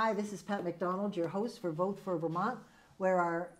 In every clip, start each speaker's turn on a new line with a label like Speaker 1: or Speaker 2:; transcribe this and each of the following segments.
Speaker 1: Hi, this is Pat McDonald, your host for Vote for Vermont, where our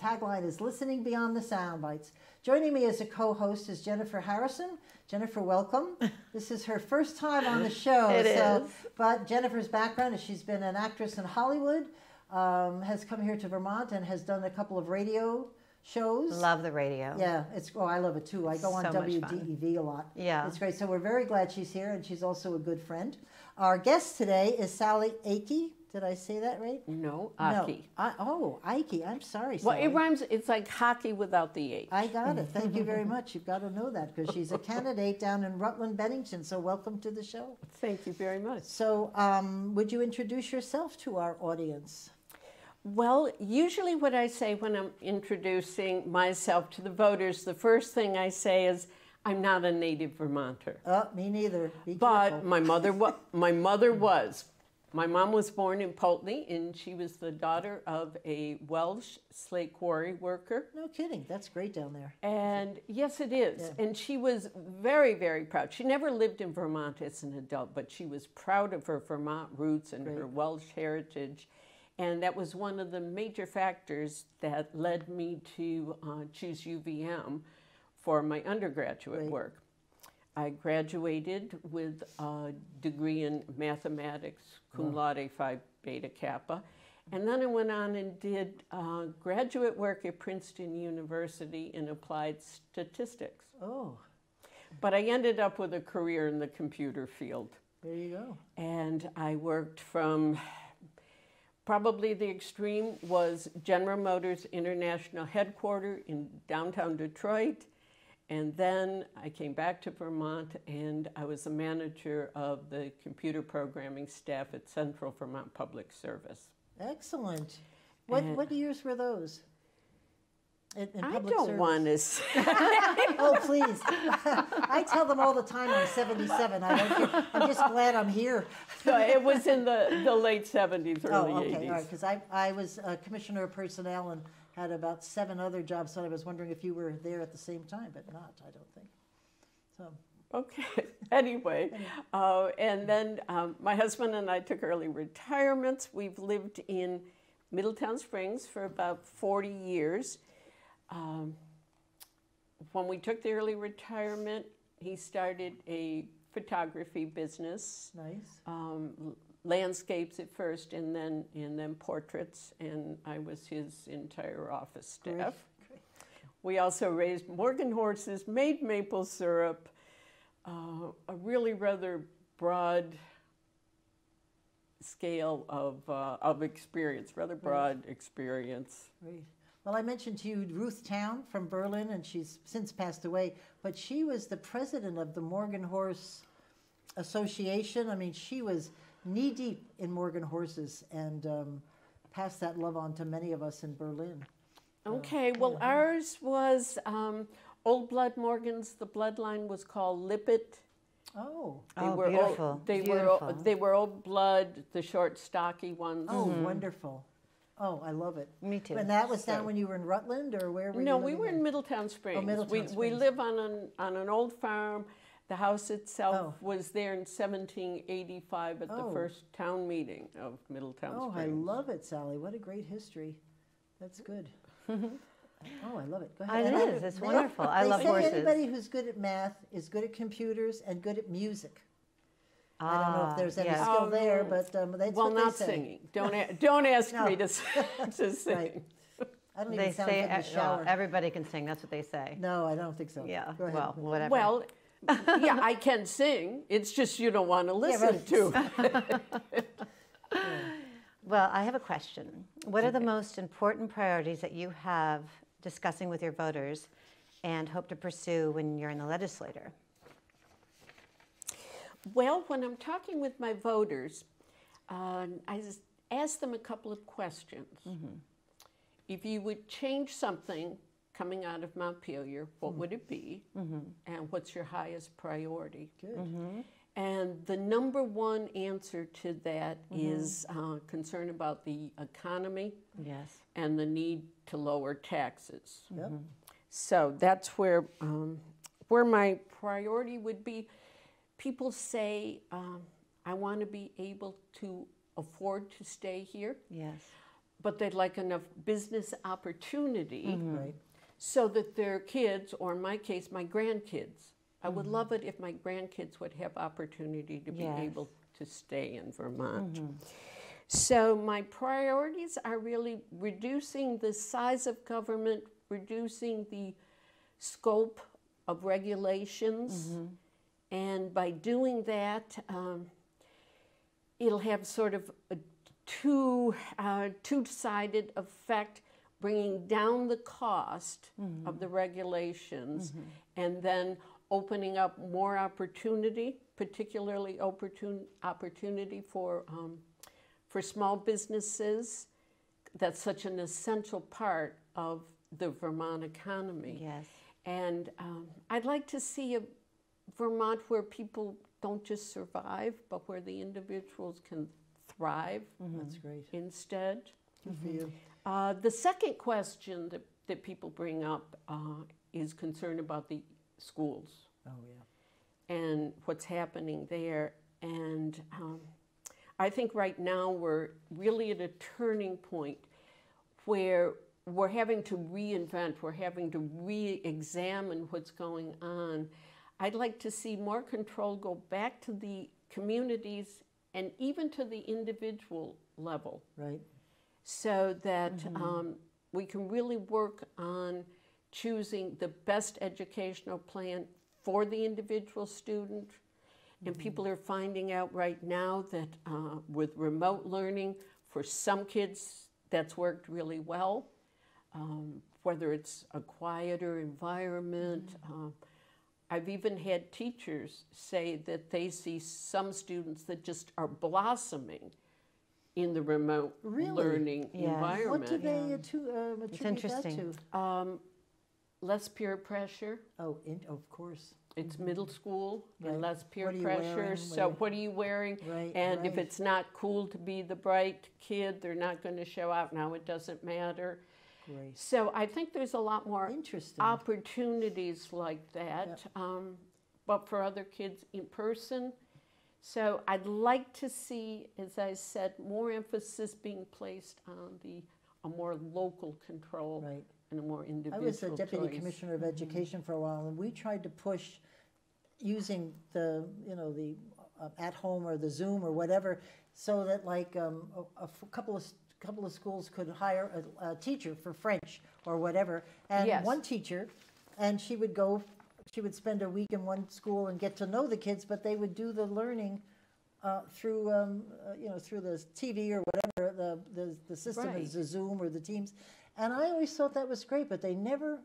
Speaker 1: tagline is Listening Beyond the Sound Bites. Joining me as a co-host is Jennifer Harrison. Jennifer, welcome. This is her first time on the show.
Speaker 2: It is.
Speaker 1: But Jennifer's background is she's been an actress in Hollywood, has come here to Vermont and has done a couple of radio shows.
Speaker 2: Love the radio.
Speaker 1: Yeah, I love it too. I go on
Speaker 2: So much
Speaker 1: WDEV a lot.
Speaker 2: Yeah.
Speaker 1: It's great. So we're very glad she's here, and she's also a good friend. Our guest today is Sally Ackey. Did I say that right?
Speaker 3: No, Ackey.
Speaker 1: No. Ackey. I'm sorry,
Speaker 3: Well,
Speaker 1: Sally.
Speaker 3: it rhymes. It's like hockey without the H.
Speaker 1: I got it. Thank you very much. You've got to know that because she's a candidate down in Rutland-Bennington. So welcome to the show.
Speaker 3: Thank you very much.
Speaker 1: So would you introduce yourself to our audience?
Speaker 3: Well, usually what I say when I'm introducing myself to the voters, the first thing I say is, I'm not a native Vermonter.
Speaker 1: Me neither. Be
Speaker 3: But
Speaker 1: careful.
Speaker 3: my mother was. My mom was born in Pulteney, and she was the daughter of a Welsh slate quarry worker.
Speaker 1: No kidding. That's great down there.
Speaker 3: And yes, it is.
Speaker 1: Yeah.
Speaker 3: And she was very, very proud. She never lived in Vermont as an adult, but she was proud of her Vermont roots and her Welsh heritage. And that was one of the major factors that led me to choose UVM for my undergraduate work. I graduated with a degree in mathematics, cum laude, Phi Beta Kappa. And then I went on and did graduate work at Princeton University in applied statistics.
Speaker 1: Oh,
Speaker 3: But I ended up with a career in the computer field.
Speaker 1: there you go.
Speaker 3: And I worked from, probably the extreme was General Motors International Headquarters in downtown Detroit. And then I came back to Vermont, and I was the manager of the computer programming staff at Central Vermont Public Service.
Speaker 1: Excellent. What years were those? In
Speaker 3: I
Speaker 1: public
Speaker 3: don't
Speaker 1: service?
Speaker 3: want to say.
Speaker 1: Oh, please. I tell them all the time I'm 77. I don't care. I'm just glad I'm here.
Speaker 3: So it was in the late 70s, early 80s.
Speaker 1: All right, because I was a commissioner of personnel and had about 7 other jobs, so I was wondering if you were there at the same time, but not, I don't think. So.
Speaker 3: Okay, anyway, and then my husband and I took early retirements. We've lived in Middletown Springs for about 40 years. When we took the early retirement, he started a photography business.
Speaker 1: Nice.
Speaker 3: Landscapes at first, and then portraits, and I was his entire office staff.
Speaker 1: Great.
Speaker 3: We also raised Morgan horses, made maple syrup, a really rather broad scale of experience, rather broad experience.
Speaker 1: Great. Well, I mentioned to you Ruth Town from Berlin, and she's since passed away, but she was the president of the Morgan Horse Association. I mean, she was knee-deep in Morgan horses and passed that love on to many of us in Berlin.
Speaker 3: Okay, well, ours was Old Blood Morgans. The bloodline was called Lippet.
Speaker 1: Oh.
Speaker 2: Beautiful.
Speaker 3: They were Old Blood, the short, stocky ones.
Speaker 1: Oh, wonderful. Oh, I love it.
Speaker 2: Me too.
Speaker 1: And that was down when you were in Rutland, or where were you?
Speaker 3: No, we
Speaker 1: living
Speaker 3: were
Speaker 1: then?
Speaker 3: in Middletown Springs.
Speaker 1: Oh, Middletown
Speaker 3: We
Speaker 1: Springs.
Speaker 3: live on an old farm. The house itself was there in 1785 at the first town meeting of Middletown
Speaker 1: Oh, I
Speaker 3: Springs.
Speaker 1: love it, Sally. What a great history. That's good. Oh, I love it. Go ahead.
Speaker 2: It
Speaker 1: And
Speaker 2: is. It's wonderful. I love
Speaker 1: They say
Speaker 2: horses.
Speaker 1: anybody who's good at math is good at computers and good at music. I don't know if there's any
Speaker 2: yes.
Speaker 1: skill there, but that's
Speaker 3: Well,
Speaker 1: what
Speaker 3: not
Speaker 1: they say.
Speaker 3: singing. Don't ask
Speaker 1: No.
Speaker 3: me to sing.
Speaker 1: Right. I don't
Speaker 2: They
Speaker 1: even sound
Speaker 2: say
Speaker 1: good in the shower.
Speaker 2: everybody can sing. That's what they say.
Speaker 1: No, I don't think so.
Speaker 2: Yeah.
Speaker 1: Go ahead.
Speaker 2: Well, whatever.
Speaker 3: Well, yeah, I can sing. It's just you don't want to listen
Speaker 1: right.
Speaker 3: to.
Speaker 2: Well, I have a question. What are the most important priorities that you have discussing with your voters and hope to pursue when you're in the legislature?
Speaker 3: Well, when I'm talking with my voters, I ask them a couple of questions. If you would change something coming out of Montpelier, what would it be? And what's your highest priority?
Speaker 1: Good.
Speaker 3: And the number one answer to that is concern about the economy and the need to lower taxes.
Speaker 1: Yep.
Speaker 3: So that's where my priority would be. People say, I want to be able to afford to stay here,
Speaker 2: Yes.
Speaker 3: but they'd like enough business opportunity
Speaker 1: Right.
Speaker 3: so that their kids, or in my case, my grandkids, I would love it if my grandkids would have opportunity to be
Speaker 2: Yes.
Speaker 3: able to stay in Vermont. So my priorities are really reducing the size of government, reducing the scope of regulations, and by doing that, it'll have sort of a two-sided effect, bringing down the cost of the regulations, and then opening up more opportunity, particularly opportunity for small businesses. That's such an essential part of the Vermont economy.
Speaker 2: Yes.
Speaker 3: And I'd like to see a Vermont where people don't just survive, but where the individuals can thrive
Speaker 1: That's great.
Speaker 3: instead.
Speaker 1: Good for you.
Speaker 3: The second question that people bring up is concern about the schools
Speaker 1: Oh, yeah.
Speaker 3: and what's happening there. And I think right now we're really at a turning point where we're having to reinvent, we're having to re-examine what's going on. I'd like to see more control go back to the communities and even to the individual level,
Speaker 1: Right.
Speaker 3: so that we can really work on choosing the best educational plan for the individual student. And people are finding out right now that with remote learning, for some kids, that's worked really well, whether it's a quieter environment. I've even had teachers say that they see some students that just are blossoming in the remote
Speaker 1: Really?
Speaker 3: learning
Speaker 2: Yes.
Speaker 3: environment.
Speaker 1: What do they attribute that
Speaker 2: interesting.
Speaker 1: to?
Speaker 3: Less peer pressure.
Speaker 1: Oh, of course.
Speaker 3: It's middle school
Speaker 1: Right.
Speaker 3: and less peer
Speaker 1: What are you
Speaker 3: pressure.
Speaker 1: wearing?
Speaker 3: So what are you wearing?
Speaker 1: Right,
Speaker 3: And if
Speaker 1: right.
Speaker 3: it's not cool to be the bright kid, they're not going to show out. Now it doesn't matter.
Speaker 1: Great.
Speaker 3: So I think there's a lot more
Speaker 1: Interesting.
Speaker 3: opportunities like that, but for other kids in person. So I'd like to see, as I said, more emphasis being placed on a more local control
Speaker 1: Right.
Speaker 3: and a more
Speaker 1: I
Speaker 3: individual
Speaker 1: was the deputy
Speaker 3: choice.
Speaker 1: commissioner of education for a while, and we tried to push using the at home or the Zoom or whatever, so that like a couple of schools could hire a teacher for French or whatever, and
Speaker 3: Yes.
Speaker 1: one teacher, and she would spend a week in one school and get to know the kids, but they would do the learning through through the TV or whatever the system
Speaker 3: Right.
Speaker 1: is, the Zoom or the Teams, and I always thought that was great, but they never.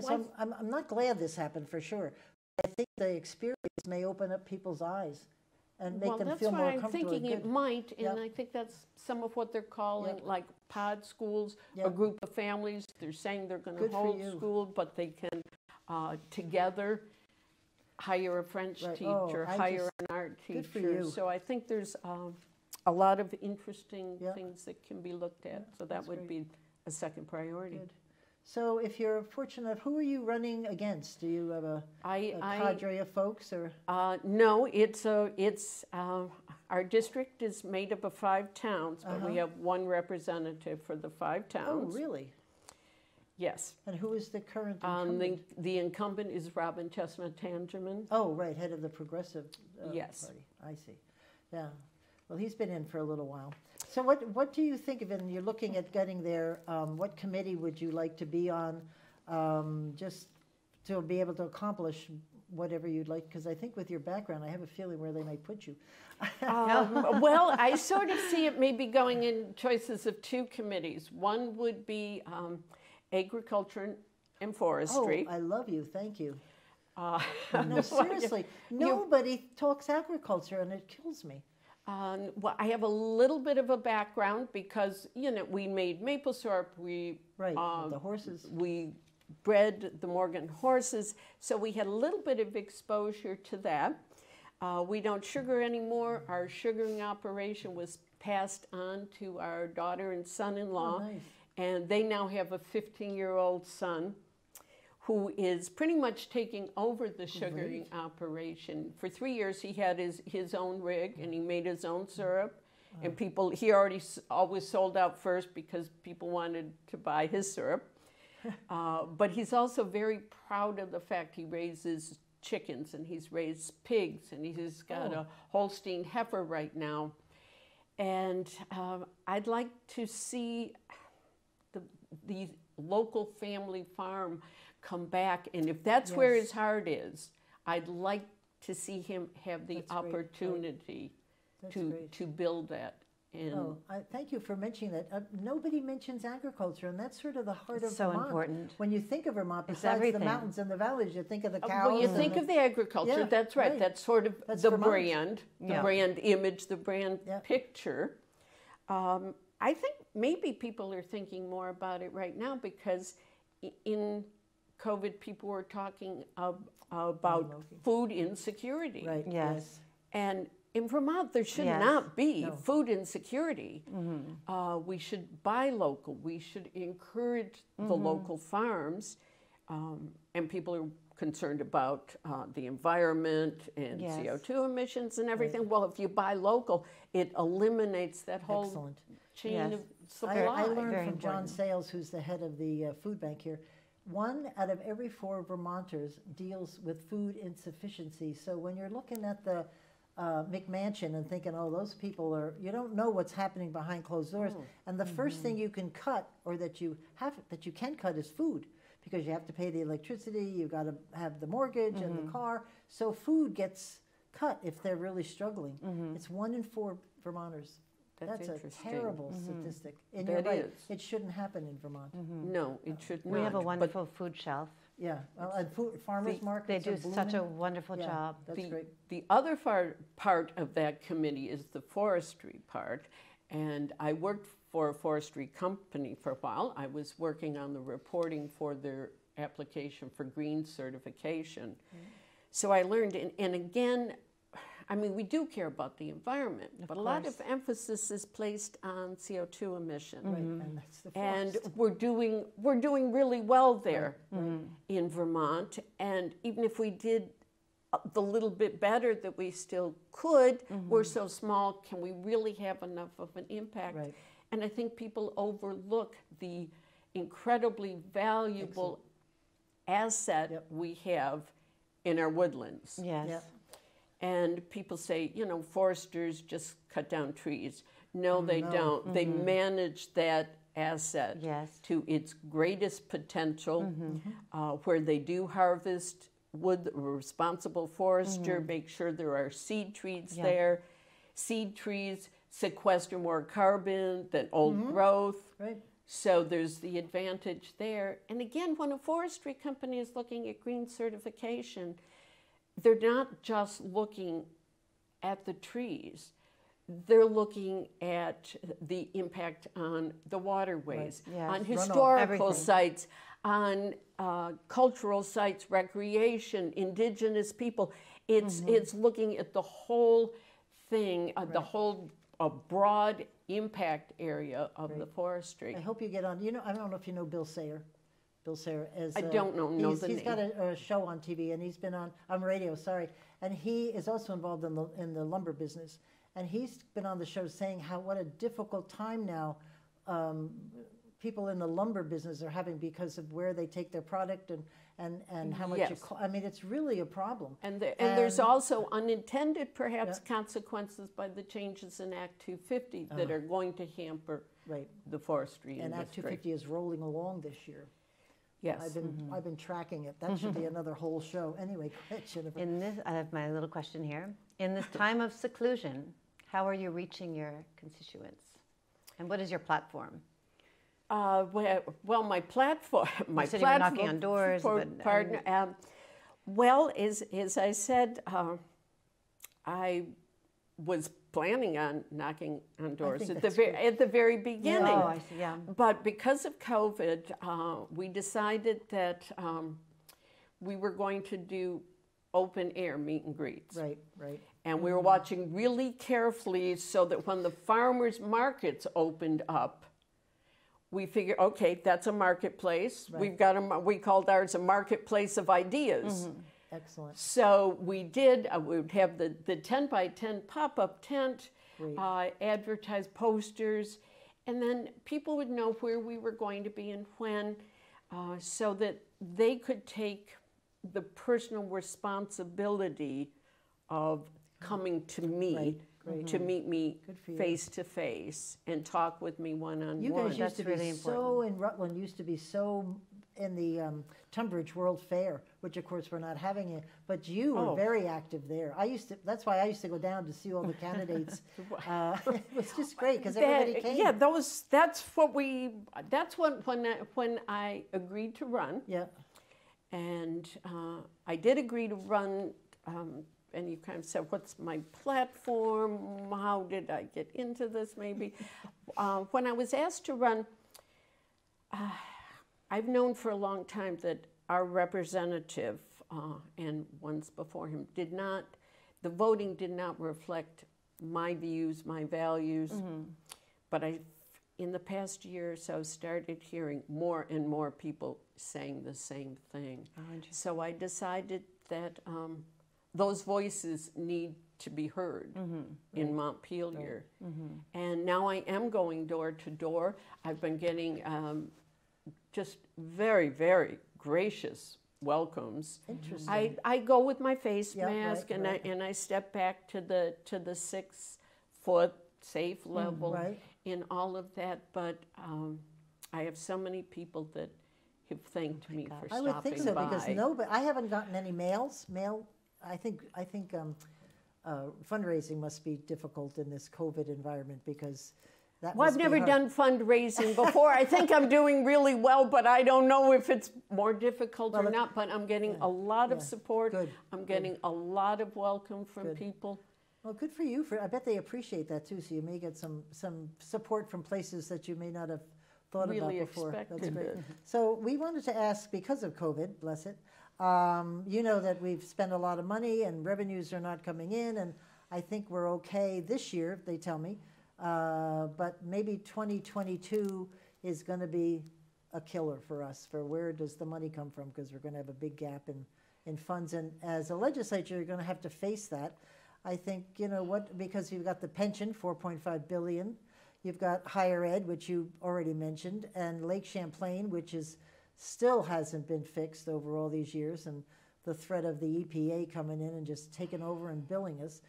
Speaker 1: So I'm not glad this happened for sure. I think the experience may open up people's eyes and make them feel more
Speaker 3: Well, that's why I'm
Speaker 1: comfortable.
Speaker 3: thinking it
Speaker 1: Good.
Speaker 3: might, and
Speaker 1: Yep.
Speaker 3: I think that's some of what they're calling
Speaker 1: Yep.
Speaker 3: like pod schools, a
Speaker 1: Yep.
Speaker 3: group of families. They're saying they're going to
Speaker 1: Good for
Speaker 3: hold
Speaker 1: you.
Speaker 3: school, but they can together hire a French
Speaker 1: Right.
Speaker 3: teacher,
Speaker 1: Oh,
Speaker 3: hire an art
Speaker 1: Good for
Speaker 3: teacher.
Speaker 1: you.
Speaker 3: So I think there's a lot of interesting
Speaker 1: Yep.
Speaker 3: things that can be looked at. So that
Speaker 1: that's
Speaker 3: would be a second priority.
Speaker 1: Good. So if you're fortunate, who are you running against? Do you have a cadre of folks or?
Speaker 3: No, it's our district is made up of 5 towns, but we have one representative for the 5
Speaker 1: Oh,
Speaker 3: towns.
Speaker 1: really?
Speaker 3: Yes.
Speaker 1: And who is the current incumbent?
Speaker 3: The incumbent is Robin Chestnut Tangerman.
Speaker 1: Oh, right, head of the Progressive
Speaker 3: Yes.
Speaker 1: Party. I see. Yeah. Well, he's been in for a little while. So what do you think of it? And you're looking at getting there. What committee would you like to be on, just to be able to accomplish whatever you'd like? Because I think with your background, I have a feeling where they might put you.
Speaker 3: Well, I sort of see it maybe going in choices of 2 committees. One would be agriculture and forestry.
Speaker 1: Oh, I love you. Thank you.
Speaker 3: Uh,
Speaker 1: No, seriously. Nobody talks agriculture, and it kills me.
Speaker 3: Well, I have a little bit of a background because, we made maple syrup, we
Speaker 1: Right, with the horses.
Speaker 3: we bred the Morgan horses, so we had a little bit of exposure to that. We don't sugar anymore. Our sugaring operation was passed on to our daughter and son-in-law,
Speaker 1: Oh, nice.
Speaker 3: and they now have a 15-year-old son who is pretty much taking over the sugaring operation. For 3 years, he had his own rig, and he made his own syrup, And people, he already always sold out first because people wanted to buy his syrup. But he's also very proud of the fact he raises chickens and he's raised pigs and he's got a Holstein heifer right now. And I'd like to see the local family farm come back. And if that's where his heart is, I'd like to see him have the opportunity to build that. And
Speaker 1: thank you for mentioning that. Nobody mentions agriculture, and that's sort of the heart of
Speaker 2: so
Speaker 1: Vermont.
Speaker 2: Important.
Speaker 1: When you think of Vermont,
Speaker 2: It's
Speaker 1: besides
Speaker 2: everything.
Speaker 1: the mountains and the valleys, you think of the cows.
Speaker 3: well, you think of the agriculture,
Speaker 1: Yeah,
Speaker 3: that's right.
Speaker 1: right.
Speaker 3: That's sort of
Speaker 1: That's
Speaker 3: the
Speaker 1: Vermont.
Speaker 3: brand, the brand image, the brand picture. I think maybe people are thinking more about it right now because in COVID, people were talking about food insecurity.
Speaker 1: Right.
Speaker 2: Yes.
Speaker 3: And in Vermont, there should not be food insecurity. We should buy local. We should encourage the local farms. And people are concerned about the environment and CO2 emissions and everything. Well, if you buy local, it eliminates that whole chain of supply.
Speaker 1: I learned
Speaker 2: Very
Speaker 1: from John
Speaker 2: important.
Speaker 1: Sales, who's the head of the food bank here, 1 out of every 4 Vermonters deals with food insufficiency. So when you're looking at the McMansion and thinking, oh, those people are, you don't know what's happening behind closed doors. And the first thing you can cut, or that you can cut, is food, because you have to pay the electricity, you've got to have the mortgage and the car. So food gets cut if they're really struggling. It's 1 in 4 Vermonters. That's a
Speaker 3: interesting.
Speaker 1: terrible statistic. And
Speaker 3: That
Speaker 1: you're right,
Speaker 3: is.
Speaker 1: it shouldn't happen in Vermont.
Speaker 3: No, it should not.
Speaker 2: We have a
Speaker 3: But
Speaker 2: wonderful food shelf.
Speaker 1: Yeah, well, and farmers
Speaker 2: They
Speaker 1: markets
Speaker 2: do
Speaker 1: are
Speaker 2: such a
Speaker 1: blooming.
Speaker 2: wonderful
Speaker 1: Yeah,
Speaker 2: job.
Speaker 1: That's great.
Speaker 3: The other part of that committee is the forestry part. And I worked for a forestry company for a while. I was working on the reporting for their application for green certification. So I learned, and again, I mean, we do care about the environment, but a lot of emphasis is placed on CO2 emissions.
Speaker 1: Right, and that's the
Speaker 3: And
Speaker 1: forest.
Speaker 3: we're doing really well there in Vermont. And even if we did the little bit better that we still could, we're so small, can we really have enough of an impact?
Speaker 1: Right.
Speaker 3: And I think people overlook the incredibly valuable asset we have in our woodlands.
Speaker 2: Yes.
Speaker 1: Yeah.
Speaker 3: And people say, you know, foresters just cut down trees. No, they don't. They manage that asset to its greatest potential, where they do harvest wood, a responsible forester, make sure there are seed trees there. Seed trees sequester more carbon than old growth.
Speaker 1: Right.
Speaker 3: So there's the advantage there. And again, when a forestry company is looking at green certification, they're not just looking at the trees. They're looking at the impact on the waterways, on historical sites, on cultural sites, recreation, indigenous people. It's looking at the whole thing, the whole broad impact area of the forestry.
Speaker 1: I hope you get on. You know, I don't know if you know Bill Sayer. Bill Sayer is.
Speaker 3: I don't know the
Speaker 1: He's
Speaker 3: name.
Speaker 1: got a show on TV, and he's been on radio. Sorry, and he is also involved in the lumber business. And he's been on the show saying what a difficult time now people in the lumber business are having because of where they take their product and how much it costs. I mean, it's really a problem.
Speaker 3: And there's also unintended, perhaps, consequences by the changes in Act 250 that are going to hamper the forestry
Speaker 1: and
Speaker 3: industry.
Speaker 1: Act 250 is rolling along this year.
Speaker 3: Yes.
Speaker 1: I've been tracking it. That should be another whole show. Anyway, go ahead, Jennifer.
Speaker 2: I have my little question here. In this time of seclusion, how are you reaching your constituents? And what is your platform?
Speaker 3: Well, my platform,
Speaker 2: You said you were knocking on doors,
Speaker 3: well, as I said, I was planning on knocking on doors at the very beginning.
Speaker 2: Oh, I see, yeah.
Speaker 3: But because of COVID, we decided that we were going to do open air meet and greets.
Speaker 1: Right, right.
Speaker 3: And we were watching really carefully so that when the farmers markets opened up, we figured, okay, that's a marketplace.
Speaker 1: Right.
Speaker 3: We called ours a marketplace of ideas.
Speaker 1: Excellent.
Speaker 3: So we did, we would have the 10 by 10 pop-up tent, advertise posters, and then people would know where we were going to be and when, so that they could take the personal responsibility of coming to me to meet me face to face and talk with me one-on-one.
Speaker 1: You guys used to be
Speaker 2: really
Speaker 1: so in Rutland, used to be so in the Tunbridge World Fair, which of course we're not having it, but you were very active there. That's why I used to go down to see all the candidates. It was just great because everybody came.
Speaker 3: Yeah, that's when I agreed to run.
Speaker 1: Yeah.
Speaker 3: And I did agree to run, and you kind of said, what's my platform? How did I get into this, maybe? When I was asked to run, I've known for a long time that our representative, and ones before him, the voting did not reflect my views, my values. But in the past year or so, started hearing more and more people saying the same thing. So I decided that those voices need to be heard in Montpelier. And now I am going door to door. I've been getting just very, very gracious welcomes.
Speaker 1: Interesting.
Speaker 3: I go with my face mask, and I step back to the 6 foot safe level in all of that. But I have so many people that have thanked me for stopping by.
Speaker 1: I would think so because but I haven't gotten any mail. I think fundraising must be difficult in this COVID environment because that.
Speaker 3: Well, I've never done fundraising before. I think I'm doing really well, but I don't know if it's more difficult or not. But I'm getting a lot of support. I'm getting a lot of welcome from people.
Speaker 1: Well, good for you. I bet they appreciate that too. So you may get some support from places that you may not have thought about before. That's great. So we wanted to ask, because of COVID, bless it, you know that we've spent a lot of money and revenues are not coming in, and I think we're okay this year, they tell me, but maybe 2022 is going to be a killer for us. For where does the money come from? Because we're going to have a big gap in funds, and as a legislature, you're going to have to face that. I think, you know what, because you've got the pension, $4.5 billion. You've got higher ed, which you already mentioned, and Lake Champlain, which still hasn't been fixed over all these years, and the threat of the EPA coming in and just taking over and billing us.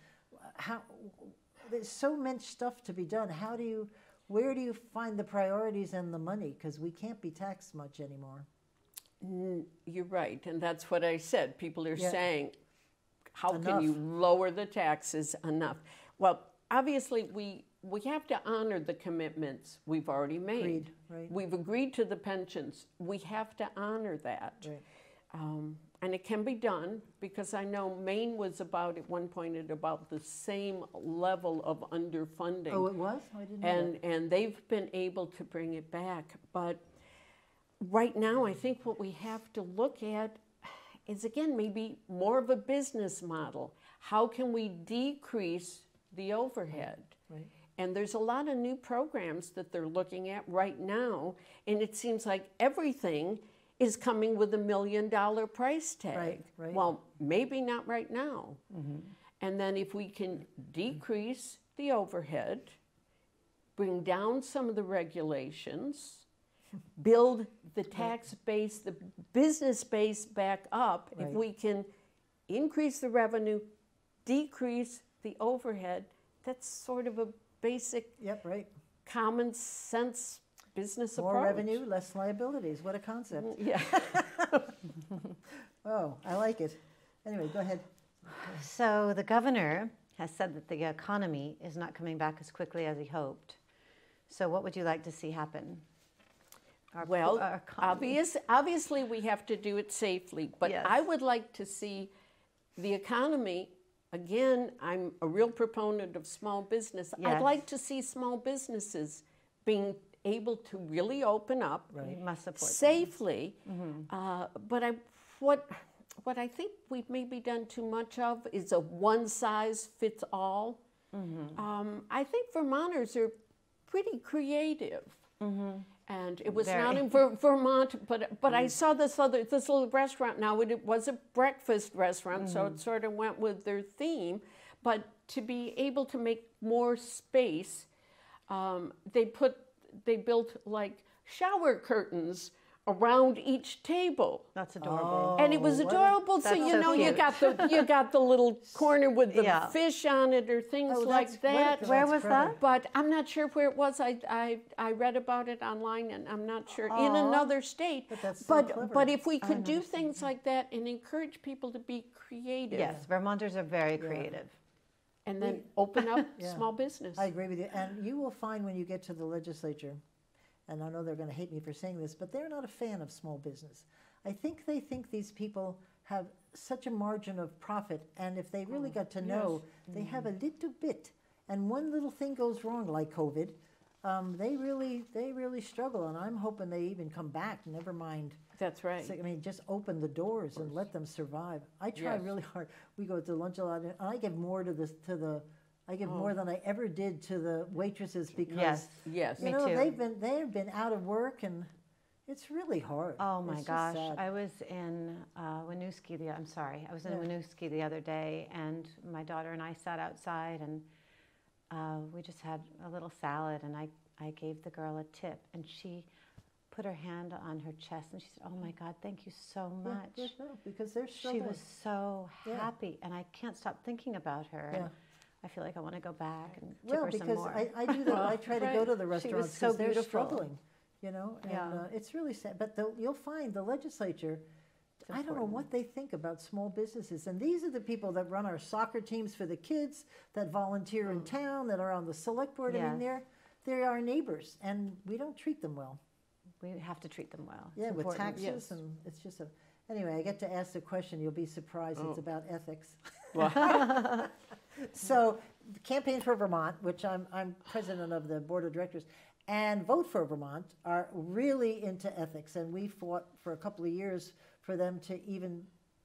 Speaker 1: There's so much stuff to be done. Where do you find the priorities and the money? Because we can't be taxed much anymore.
Speaker 3: You're right, and that's what I said. People are saying, how can you lower the taxes enough? Well, obviously, we have to honor the commitments we've already made.
Speaker 1: Agreed, right.
Speaker 3: We've agreed to the pensions. We have to honor that. Right. And it can be done, because I know Maine was at one point at about the same level of underfunding.
Speaker 1: Oh, it was? I didn't know that.
Speaker 3: And they've been able to bring it back. But right now, I think what we have to look at is, again, maybe more of a business model. How can we decrease the overhead?
Speaker 1: Right.
Speaker 3: And there's a lot of new programs that they're looking at right now, and it seems like everything is coming with $1 million price tag.
Speaker 1: Right.
Speaker 3: Well, maybe not right now. And then if we can decrease the overhead, bring down some of the regulations, build the tax base, the business base back up, if we can increase the revenue, decrease the overhead, that's sort of a basic, common sense business approach.
Speaker 1: More revenue, less liabilities. What a concept.
Speaker 3: Yeah.
Speaker 1: Oh, I like it. Anyway, go ahead.
Speaker 2: So the governor has said that the economy is not coming back as quickly as he hoped. So what would you like to see happen?
Speaker 3: Well, obviously we have to do it safely, but I would like to see the economy, again, I'm a real proponent of small business. I'd like to see small businesses being able to really open up
Speaker 2: You must support
Speaker 3: safely. But what I think we've maybe done too much of is a one-size-fits-all. I think Vermonters are pretty creative. And it was not in Vermont, but I saw this little restaurant. Now it was a breakfast restaurant, so it sort of went with their theme. But to be able to make more space, they built like shower curtains around each table.
Speaker 2: That's adorable.
Speaker 3: And it was adorable. So
Speaker 2: That's
Speaker 3: you
Speaker 2: so
Speaker 3: know, you
Speaker 2: cute.
Speaker 3: got the little corner with the
Speaker 2: Yeah.
Speaker 3: fish on it or things like that.
Speaker 2: Where was that?
Speaker 3: But I'm not sure where it was. I read about it online, and I'm not sure in another state.
Speaker 1: But that's so clever.
Speaker 3: But if we could do things like that and encourage people to be creative,
Speaker 2: Yes, Vermonters are very creative.
Speaker 3: and then open up small business.
Speaker 1: I agree with you. And you will find when you get to the legislature, and I know they're going to hate me for saying this, but they're not a fan of small business. I think they think these people have such a margin of profit, and if they really got to know, they have a little bit, and one little thing goes wrong, like COVID, they really struggle, and I'm hoping they even come back, never mind.
Speaker 3: That's right.
Speaker 1: So, I mean, just open the doors and let them survive. I try really hard. We go to lunch a lot, and I give more I give more than I ever did to the waitresses because
Speaker 3: Yes.
Speaker 1: you know they've been out of work, and it's really hard.
Speaker 2: Oh my
Speaker 1: It's just
Speaker 2: gosh!
Speaker 1: sad.
Speaker 2: I was in Winooski. I was in Winooski the other day, and my daughter and I sat outside, and we just had a little salad, and I gave the girl a tip, and she put her hand on her chest, and she said, "Oh my God, thank you so much."
Speaker 1: Yeah, no, because they're
Speaker 2: She
Speaker 1: struggling.
Speaker 2: was so happy, and I can't stop thinking about her.
Speaker 1: Yeah.
Speaker 2: And I feel like I want to go back and tip
Speaker 1: Well,
Speaker 2: her some
Speaker 1: because
Speaker 2: more.
Speaker 1: I do that. I try to go to the
Speaker 2: She was
Speaker 1: restaurants
Speaker 2: so
Speaker 1: because they're
Speaker 2: beautiful.
Speaker 1: struggling, you know, and
Speaker 2: Yeah.
Speaker 1: it's really sad. But you'll find the legislature. I don't know what they think about small businesses, and these are the people that run our soccer teams for the kids, that volunteer in town, that are on the select board. I mean,
Speaker 2: Yes.
Speaker 1: they're our neighbors, and we don't treat them well.
Speaker 2: We have to treat them well.
Speaker 1: Yeah,
Speaker 2: It's
Speaker 1: with
Speaker 2: important.
Speaker 1: taxes, and it's just a. Anyway, I get to ask the question. You'll be surprised. It's about ethics. So, the Campaign for Vermont, which I'm president of the board of directors, and Vote for Vermont are really into ethics, and we fought for a couple of years for them to even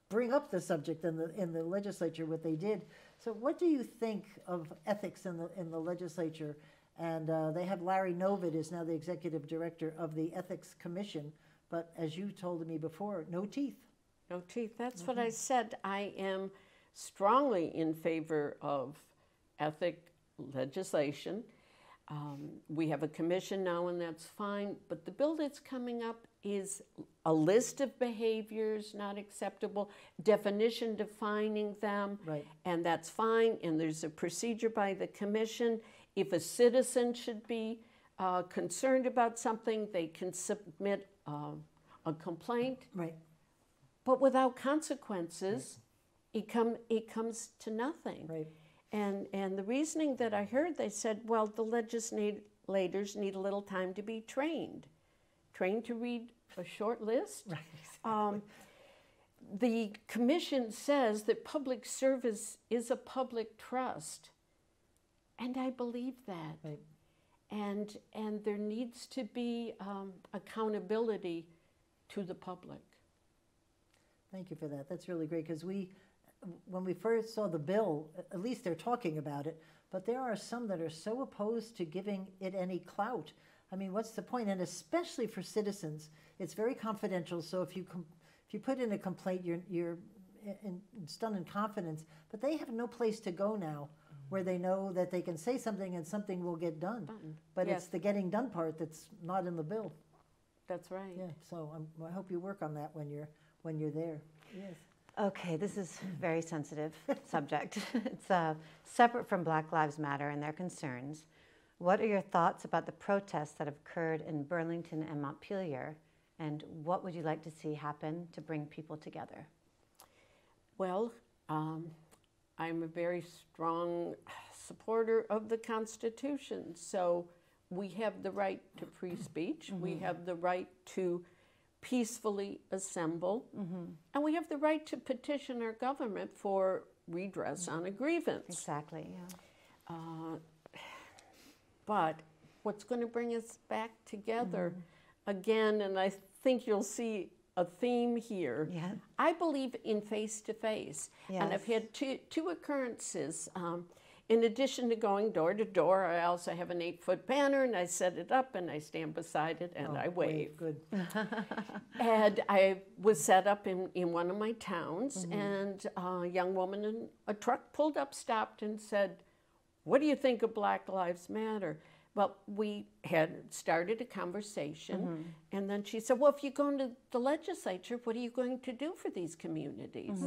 Speaker 1: bring up the subject in the legislature. What they did. So, what do you think of ethics in the legislature? And they have Larry Novid is now the executive director of the Ethics Commission, but as you told me before, no teeth.
Speaker 3: No teeth. That's what I said. I am strongly in favor of ethic legislation. We have a commission now, and that's fine. But the bill that's coming up is a list of behaviors not acceptable, definition defining them,
Speaker 1: Right.
Speaker 3: and that's fine. And there's a procedure by the commission. If a citizen should be concerned about something, they can submit a complaint.
Speaker 1: Right.
Speaker 3: But without consequences, it comes to nothing.
Speaker 1: Right.
Speaker 3: And the reasoning that I heard, they said, well, the legislators need a little time to be trained to read a short list.
Speaker 1: Right.
Speaker 3: The commission says that public service is a public trust, and I believe that.
Speaker 1: Right.
Speaker 3: And there needs to be accountability to the public.
Speaker 1: Thank you for that. That's really great because when we first saw the bill, at least they're talking about it, but there are some that are so opposed to giving it any clout. I mean, what's the point? And especially for citizens, it's very confidential. So if you put in a complaint, it's done in confidence. But they have no place to go now, where they know that they can say something and something will get done. But
Speaker 3: Yes.
Speaker 1: it's the getting done part that's not in the bill.
Speaker 3: That's right.
Speaker 1: Yeah. So I hope you work on that when you're there. Yes.
Speaker 2: Okay, this is a very sensitive subject. It's separate from Black Lives Matter and their concerns. What are your thoughts about the protests that have occurred in Burlington and Montpelier, and what would you like to see happen to bring people together?
Speaker 3: Well, I'm a very strong supporter of the Constitution, so we have the right to free speech, we have the right to peacefully assemble, and we have the right to petition our government for redress on a grievance.
Speaker 2: Exactly, yeah.
Speaker 3: But what's going to bring us back together again, and I think you'll see a theme here.
Speaker 2: Yeah.
Speaker 3: I believe in face-to-face, and I've
Speaker 2: Yes.
Speaker 3: had two occurrences. in addition to going door to door, I also have an 8-foot banner, and I set it up, and I stand beside it, and I wave.
Speaker 1: Good.
Speaker 3: And I was set up in one of my towns, and a young woman in a truck pulled up, stopped, and said, "What do you think of Black Lives Matter?" Well, we had started a conversation, and then she said, "Well, if you go into the legislature, what are you going to do for these communities?"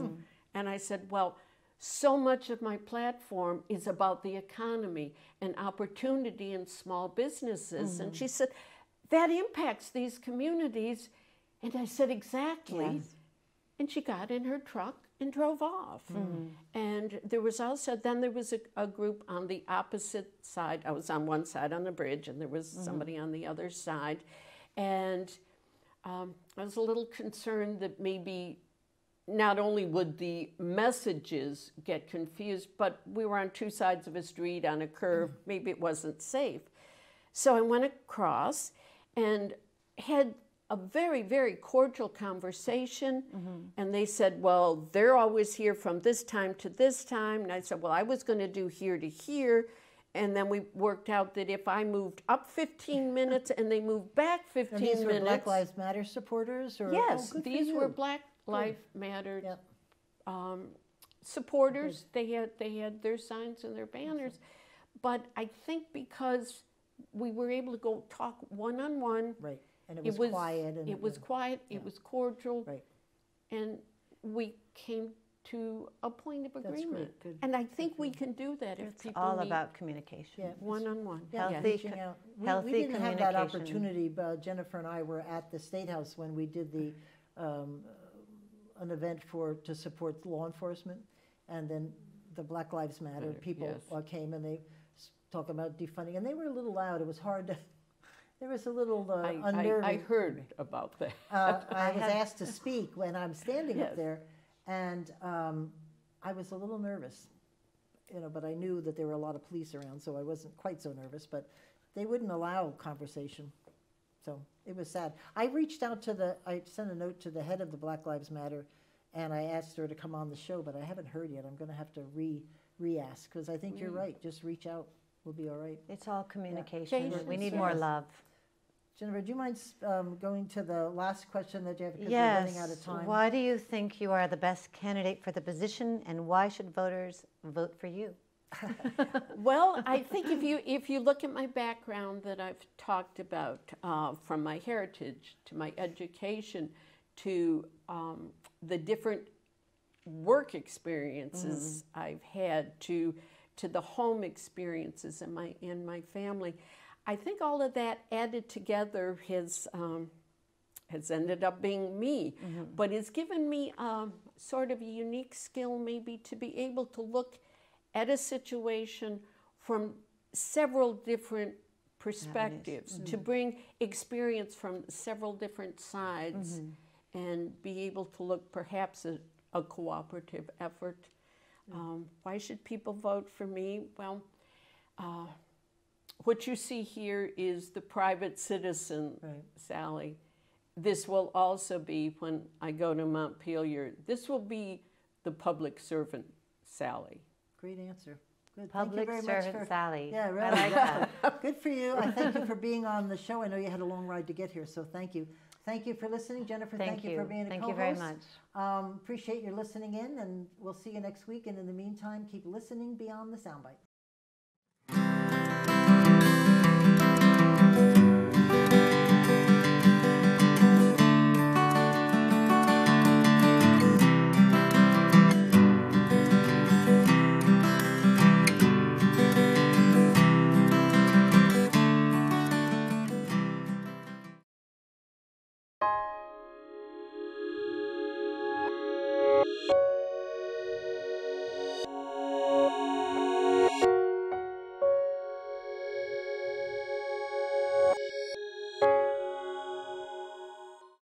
Speaker 3: And I said, "Well, so much of my platform is about the economy and opportunity in small businesses." And she said, "That impacts these communities." And I said, "Exactly."
Speaker 2: Yes.
Speaker 3: And she got in her truck and drove off. And there was also, then there was a group on the opposite side. I was on one side on the bridge, and there was somebody on the other side. And I was a little concerned that maybe not only would the messages get confused, but we were on two sides of a street on a curve. Maybe it wasn't safe. So I went across and had a very, very cordial conversation. And they said, "Well, they're always here from this time to this time." And I said, "Well, I was going to do here to here." And then we worked out that if I moved up 15 minutes and they moved back 15
Speaker 1: And these were
Speaker 3: minutes.
Speaker 1: Black Lives Matter supporters? Or?
Speaker 3: Yes,
Speaker 1: Oh, good for
Speaker 3: these
Speaker 1: you.
Speaker 3: were Black Lives Matter
Speaker 1: Yep.
Speaker 3: supporters. They had their signs and their banners. But I think because we were able to go talk one-on-one.
Speaker 1: Right. And it was quiet. And
Speaker 3: it was quiet, it was cordial.
Speaker 1: Right.
Speaker 3: And we came to a point of
Speaker 1: That's
Speaker 3: agreement.
Speaker 1: great. Good.
Speaker 3: And I think we can do that if
Speaker 2: It's
Speaker 3: people
Speaker 2: all
Speaker 3: meet
Speaker 2: about communication.
Speaker 1: Yeah.
Speaker 3: one-on-one.
Speaker 1: Yeah,
Speaker 2: Healthy
Speaker 1: reaching out. We
Speaker 2: healthy
Speaker 1: didn't have that
Speaker 2: communication.
Speaker 1: opportunity, but Jennifer and I were at the State House when we did the an event to support law enforcement, and then the Black Lives Matter people
Speaker 3: yes.
Speaker 1: Came and they talk about defunding, and they were a little loud. It was hard to. There was a little unnerving.
Speaker 3: I heard about that.
Speaker 1: I was asked to speak when I'm standing up
Speaker 3: Yes.
Speaker 1: there, and I was a little nervous, but I knew that there were a lot of police around, so I wasn't quite so nervous, but they wouldn't allow conversation, so it was sad. I reached out I sent a note to the head of the Black Lives Matter, and I asked her to come on the show, but I haven't heard yet. I'm going to have to re-ask, because I think you're right. Just reach out. We'll be all right.
Speaker 2: It's all communication.
Speaker 3: Patience,
Speaker 2: We need more
Speaker 3: yes.
Speaker 2: love.
Speaker 1: Jennifer, do you mind going to the last question that you have, because we're
Speaker 2: Yes.
Speaker 1: running out of time?
Speaker 2: Why do you think you are the best candidate for the position, and why should voters vote for you?
Speaker 3: Well, I think if you look at my background that I've talked about, from my heritage to my education to the different work experiences I've had to the home experiences in my family, I think all of that added together has ended up being me, but it's given me sort of a unique skill maybe to be able to look at a situation from several different perspectives, to bring experience from several different sides and be able to look perhaps at a cooperative effort. Why should people vote for me? Well, what you see here is the private citizen, Sally. This will also be, when I go to Montpelier, this will be the public servant, Sally.
Speaker 1: Great answer. Good.
Speaker 2: Public
Speaker 1: Thank you very
Speaker 2: servant
Speaker 1: much
Speaker 2: Sally.
Speaker 1: Yeah, really.
Speaker 2: I like that.
Speaker 1: Good for you. I thank you for being on the show. I know you had a long ride to get here, so thank you. Thank you for listening, Jennifer. Thank you for being a co-host.
Speaker 2: Thank you very much.
Speaker 1: Appreciate your listening in, and we'll see you next week. And in the meantime, keep listening beyond the soundbite.